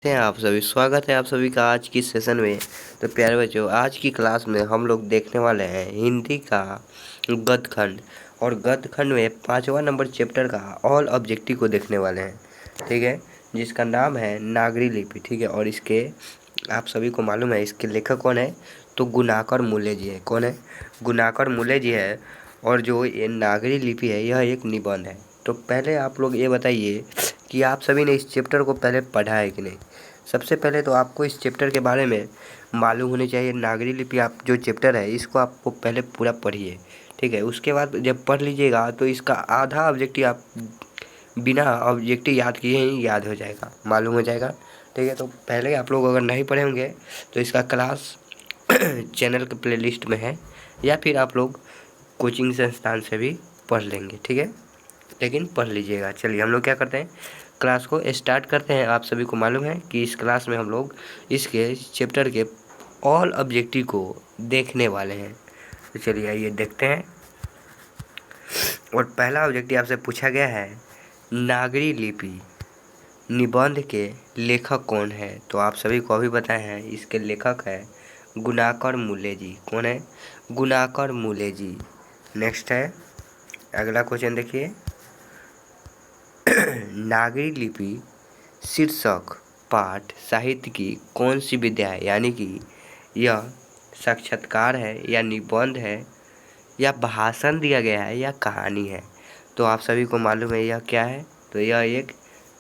हैं आप सभी। स्वागत है आप सभी का आज की सेशन में। तो प्यारे बच्चों, आज की क्लास में हम लोग देखने वाले हैं हिंदी का गद्य खंड। और गद्य खंड में 5वां नंबर चैप्टर का ऑल ऑब्जेक्टिव को देखने वाले हैं, ठीक है, जिसका नाम है नागरी लिपि, ठीक है। और इसके आप सभी को मालूम है इसके लेखक कौन है, तो गुणाकर मूले जी है। कौन है? गुणाकर मूले जी है। और जो ये नागरी लिपि है यह एक निबंध है। तो पहले आप लोग ये बताइए कि आप सभी ने इस चैप्टर को पहले पढ़ा है कि नहीं। सबसे पहले तो आपको इस चैप्टर के बारे में मालूम होनी चाहिए। नागरी लिपि आप जो चैप्टर है इसको आपको पहले पूरा पढ़िए, ठीक है। उसके बाद जब पढ़ लीजिएगा तो इसका आधा ऑब्जेक्टिव आप बिना ऑब्जेक्टिव याद किए ही याद हो जाएगा, मालूम हो जाएगा, ठीक है। तो पहले आप लोग अगर नहीं पढ़े होंगे तो इसका क्लास चैनल के प्लेलिस्ट में है, या फिर आप लोग कोचिंग संस्थान से भी पढ़ लेंगे, ठीक है। लेकिन पढ़ लीजिएगा। चलिए हम लोग क्या करते हैं, क्लास को स्टार्ट करते हैं। आप सभी को मालूम है कि इस क्लास में हम लोग इसके चैप्टर के ऑल ऑब्जेक्टिव को देखने वाले हैं। तो चलिए आइए देखते हैं। और पहला ऑब्जेक्टिव आपसे पूछा गया है, नागरी लिपि निबंध के लेखक कौन है। तो आप सभी को अभी बताए हैं इसके लेखक है गुणाकर मूले जी। कौन है? गुणाकर मूले जी। नेक्स्ट है अगला क्वेश्चन देखिए, नागरी लिपि शीर्षक पाठ साहित्य की कौन सी विधा है, यानी कि यह साक्षात्कार है या निबंध है या भाषण दिया गया है या कहानी है। तो आप सभी को मालूम है यह क्या है, तो यह एक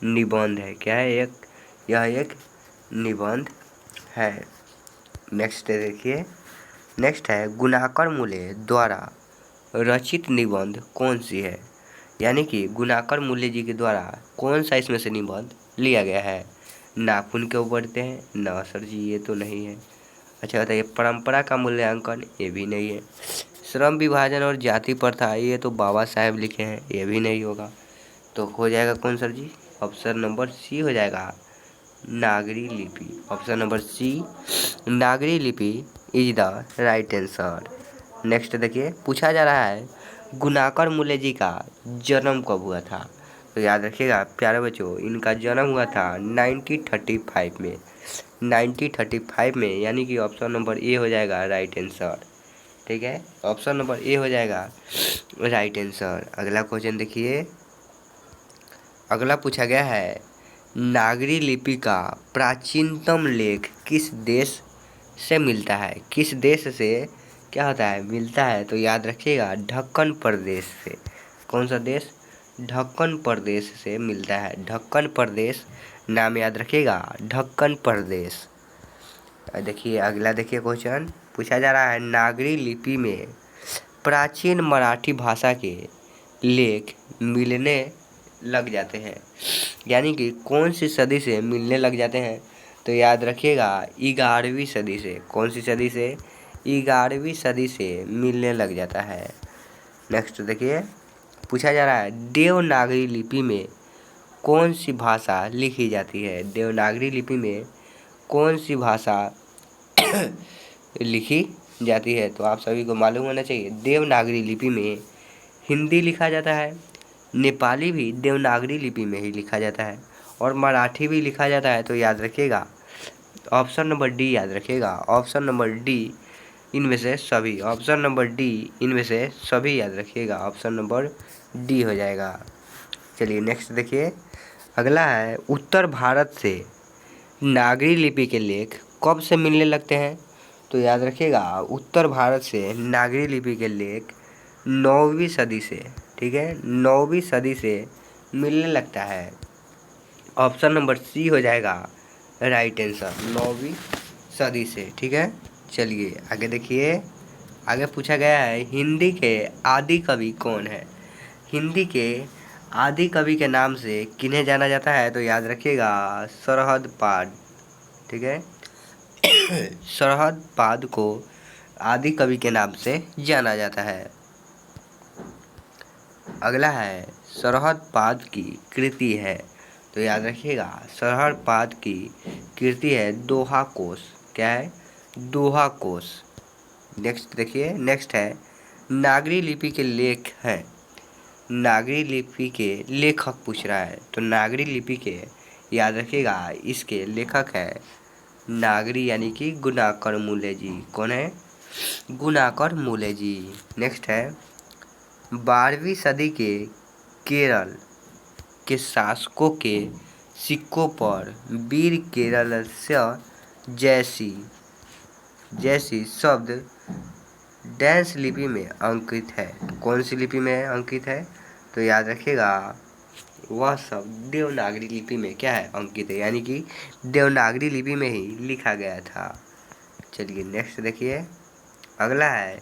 निबंध है। क्या है? यह एक निबंध है। नेक्स्ट देखिए, नेक्स्ट है गुणाकर मूले द्वारा रचित निबंध कौन सी है, यानी कि गुणाकर मूल्य जी के द्वारा कौन सा इसमें से निबंध लिया गया है। नाखून क्यों बढ़ते हैं? ना सर जी, ये तो नहीं है। अच्छा बताइए, परंपरा का मूल्यांकन? ये भी नहीं है। श्रम विभाजन और जाति प्रथा? ये तो बाबा साहेब लिखे हैं, ये भी नहीं होगा। तो हो जाएगा कौन सर जी? ऑप्शन नंबर सी हो जाएगा, नागरी लिपि। ऑप्शन नंबर सी, नागरी लिपि is the right answer. Next देखिए, पूछा जा रहा है गुणाकर मूले जी का जन्म कब हुआ था। तो याद रखिएगा प्यारे बच्चों, इनका जन्म हुआ था 1935 में। 1935 में, यानी कि ऑप्शन नंबर ए हो जाएगा राइट आंसर, ठीक है। ऑप्शन नंबर ए हो जाएगा राइट आंसर। अगला क्वेश्चन देखिए, अगला पूछा गया है नागरी लिपि का प्राचीनतम लेख किस देश से मिलता है। किस देश से क्या होता है, मिलता है। तो याद रखिएगा ढक्कन प्रदेश से। कौन सा देश? ढक्कन प्रदेश से मिलता है। ढक्कन प्रदेश नाम याद रखिएगा, ढक्कन प्रदेश। देखिए अगला देखिए क्वेश्चन पूछा जा रहा है, नागरी लिपि में प्राचीन मराठी भाषा के लेख मिलने लग जाते हैं, यानी कि कौन सी सदी से मिलने लग जाते हैं। तो याद रखिएगा 11वीं सदी से। कौन सी सदी से? 11वीं सदी से मिलने लग जाता है। नेक्स्ट देखिए, पूछा जा रहा है देवनागरी लिपि में कौन सी भाषा लिखी जाती है। देवनागरी लिपि में कौन सी भाषा लिखी जाती है। तो आप सभी को मालूम होना चाहिए देवनागरी लिपि में हिंदी लिखा जाता है, नेपाली भी देवनागरी लिपि में ही लिखा जाता है, और मराठी भी लिखा जाता है। तो याद रखिएगा ऑप्शन नंबर डी याद रखिएगा, ऑप्शन नंबर डी इनमें से सभी। ऑप्शन नंबर डी इनमें से सभी याद रखिएगा, ऑप्शन नंबर डी हो जाएगा। चलिए नेक्स्ट देखिए, अगला है उत्तर भारत से नागरी लिपि के लेख कब से मिलने लगते हैं। तो याद रखिएगा उत्तर भारत से नागरी लिपि के लेख 9वीं सदी से, ठीक है, 9वीं सदी से मिलने लगता है। ऑप्शन नंबर सी हो जाएगा राइट आंसर, 9वीं सदी से, ठीक है। चलिए आगे देखिए, आगे पूछा गया है हिंदी के आदि कवि कौन है। हिंदी के आदि कवि के नाम से किन्हें जाना जाता है। तो याद रखिएगा सरहद पाद, ठीक है। सरहद पाद को आदि कवि के नाम से जाना जाता है। अगला है सरहद पाद की कृति है। तो याद रखिएगा सरहद पाद की कृति है दोहा कोश। क्या है? दोहा कोश। नेक्स्ट देखिए, नेक्स्ट है नागरी लिपि के लेख हैं। नागरी लिपि के लेखक पूछ रहा है, तो नागरी लिपि के याद रखिएगा, इसके लेखक हैं नागरी यानी कि गुणाकर मूले जी। कौन है? गुणाकर मूले जी। नेक्स्ट है 12वीं सदी के केरल के शासकों के सिक्कों पर वीर केरलस्य जैसी जैसी शब्द डैश लिपि में अंकित है। कौन सी लिपि में अंकित है? तो याद रखिएगा, वह शब्द देवनागरी लिपि में क्या है? अंकित है, यानी कि देवनागरी लिपि में ही लिखा गया था। चलिए नेक्स्ट देखिए, अगला है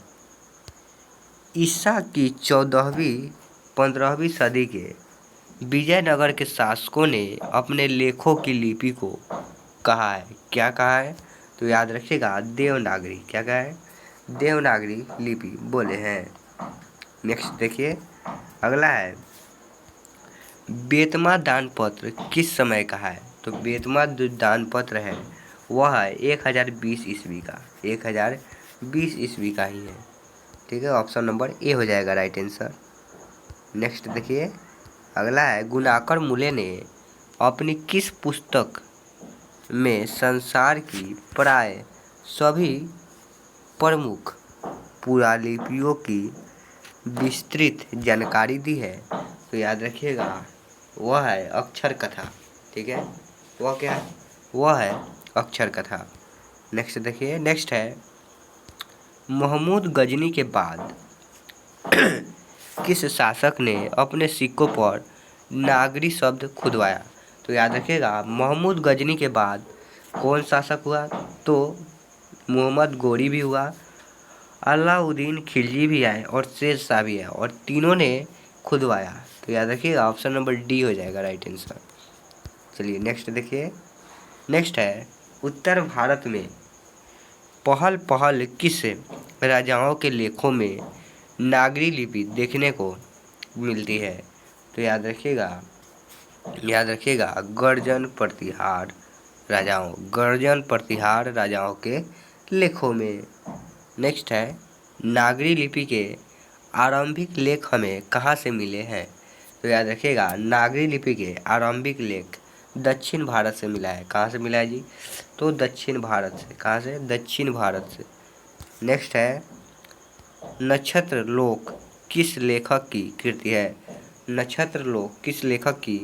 ईसा की 14वीं-15वीं सदी के विजयनगर के शासकों ने अपने लेखों की लिपि को कहा है। क्या कहा है? तो याद रखिएगा, देवनागरी। क्या कहा है? देवनागरी लिपि बोले हैं। नेक्स्ट देखिए, अगला है बेतमा दान पत्र किस समय का है? तो बेतमा जो दान पत्र है वह है 1020 ईस्वी का। 1020 ईस्वी का ही है। ठीक है, ऑप्शन नंबर ए हो जाएगा राइट आंसर। नेक्स्ट देखिए, अगला है गुणाकर मूले ने अपनी किस पुस्तक में संसार की प्राय सभी प्रमुख पुरालिपियों की विस्तृत जानकारी दी है? तो याद रखिएगा, वह है अक्षर कथा। ठीक है, वह क्या है? वह है अक्षर कथा। नेक्स्ट देखिए, नेक्स्ट है महमूद गजनी के बाद किस शासक ने अपने सिक्कों पर नागरी शब्द खुदवाया? तो याद रखिएगा, महमूद गजनी के बाद कौन शासक हुआ? तो मोहम्मद गोरी भी हुआ, अलाउद्दीन खिलजी भी आए और शेर शाह भी आए, और तीनों ने खुदवाया। तो याद रखिएगा, ऑप्शन नंबर डी हो जाएगा राइट आंसर। चलिए नेक्स्ट देखिए, नेक्स्ट है उत्तर भारत में पहल पहल किस राजाओं के लेखों में नागरी लिपि देखने को मिलती है? तो याद रखिएगा, गर्जन प्रतिहार राजाओं के लेखों में। नेक्स्ट है नागरी लिपि के आरंभिक लेख हमें कहाँ से मिले हैं? तो याद रखिएगा, नागरी लिपि के आरंभिक लेख दक्षिण भारत से मिला है। कहाँ से मिला है जी? तो दक्षिण भारत से। कहाँ से? दक्षिण भारत से। नेक्स्ट है नक्षत्र लोक किस लेखक की कृति है? नक्षत्र लोक किस लेखक की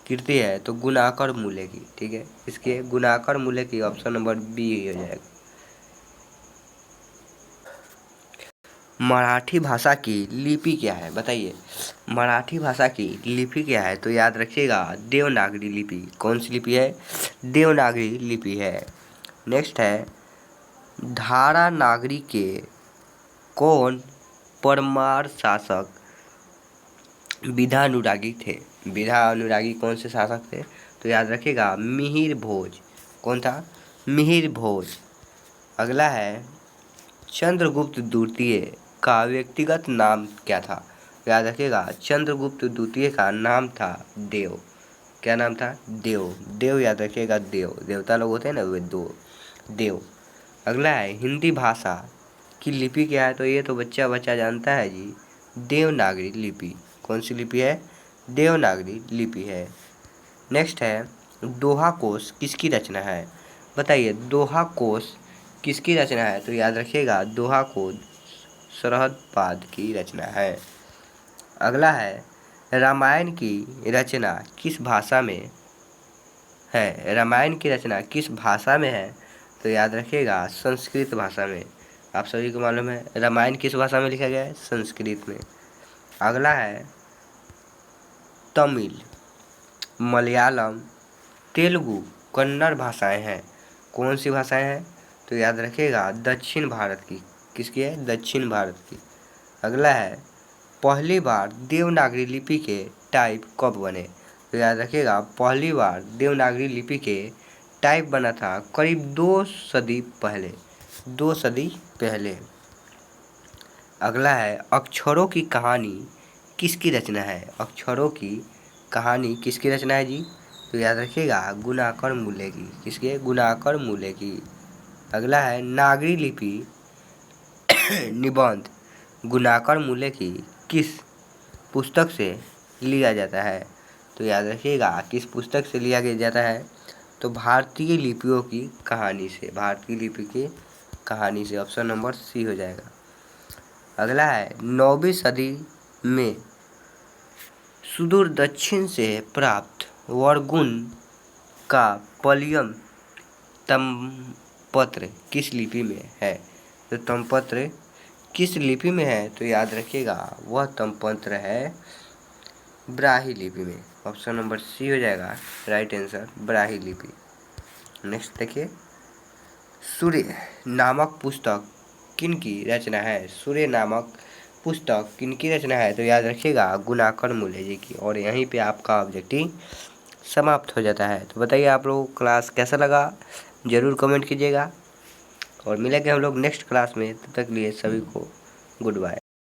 कृति है? तो गुणाकर मूले की। ठीक है, इसके गुणाकर मूले की ऑप्शन नंबर बी हो जाएगा। मराठी भाषा की लिपि क्या है? बताइए, मराठी भाषा की लिपि क्या है? तो याद रखिएगा, देवनागरी लिपि। कौन सी लिपि है? देवनागरी लिपि है। नेक्स्ट है धारा नागरी के कौन परमार शासक विधा अनुरागी थे? विधा अनुरागी कौन से शासक थे? तो याद रखिएगा, मिहिर भोज। कौन था? मिहिर भोज। अगला है चंद्रगुप्त द्वितीय का व्यक्तिगत नाम क्या था? याद रखिएगा, चंद्रगुप्त द्वितीय का नाम था देव। क्या नाम था? देव। देव याद रखिएगा, देव। देवता लोग होते हैं ना, वे दो देव। अगला है हिंदी भाषा की लिपि क्या है? तो ये तो बच्चा बच्चा जानता है जी, देवनागरी लिपि। कौन सी लिपि है? देवनागरी लिपि है। नेक्स्ट है दोहा कोश किसकी रचना है? बताइए, दोहा कोश किसकी रचना है? तो याद रखिएगा, दोहा कोश सरहदपाद की रचना है। अगला है रामायण की रचना किस भाषा में है? रामायण की रचना किस भाषा में है? तो याद रखिएगा, संस्कृत भाषा में। आप सभी को मालूम है रामायण किस भाषा में लिखा गया है? संस्कृत में। अगला है तमिल, मलयालम, तेलुगु, कन्नड़ भाषाएं हैं। कौन सी भाषाएं हैं? तो याद रखिएगा, दक्षिण भारत की। किसकी है? दक्षिण भारत की। अगला है पहली बार देवनागरी लिपि के टाइप कब बने? तो याद रखिएगा, पहली बार देवनागरी लिपि के टाइप बना था करीब 2 सदी पहले। 2 सदी पहले। अगला है अक्षरों की कहानी किसकी रचना है? अक्षरों की कहानी किसकी रचना है जी? तो याद रखिएगा, गुणाकर मूले की। किसके? गुणाकर मूले की। अगला है नागरी लिपि निबंध गुणाकर मूले की किस पुस्तक से लिया जाता है? तो याद रखिएगा किस पुस्तक से लिया गया जाता है, तो भारतीय लिपियों की कहानी से, भारतीय लिपि की कहानी से। ऑप्शन नंबर सी हो जाएगा। अगला है 9वीं सदी में सुदूर दक्षिण से प्राप्त वर्गुण का पलियम तमपत्र किस लिपि में है। तो तमपत्र किस लिपि में है, तो याद रखिएगा वह तमपत्र है ब्राह्मी लिपि में। ऑप्शन नंबर सी हो जाएगा राइट आंसर, ब्राह्मी लिपि। नेक्स्ट देखिए, सूर्य नामक पुस्तक किनकी रचना है। सूर्य नामक पुस्तक किनकी रचना है, तो याद रखिएगा गुणाकर मूल्य जी की। और यहीं पे आपका ऑब्जेक्टिव समाप्त हो जाता है। तो बताइए आप लोगों को क्लास कैसा लगा, ज़रूर कमेंट कीजिएगा और मिलेंगे हम लोग नेक्स्ट क्लास में। तब तक के लिए सभी को गुड बाय।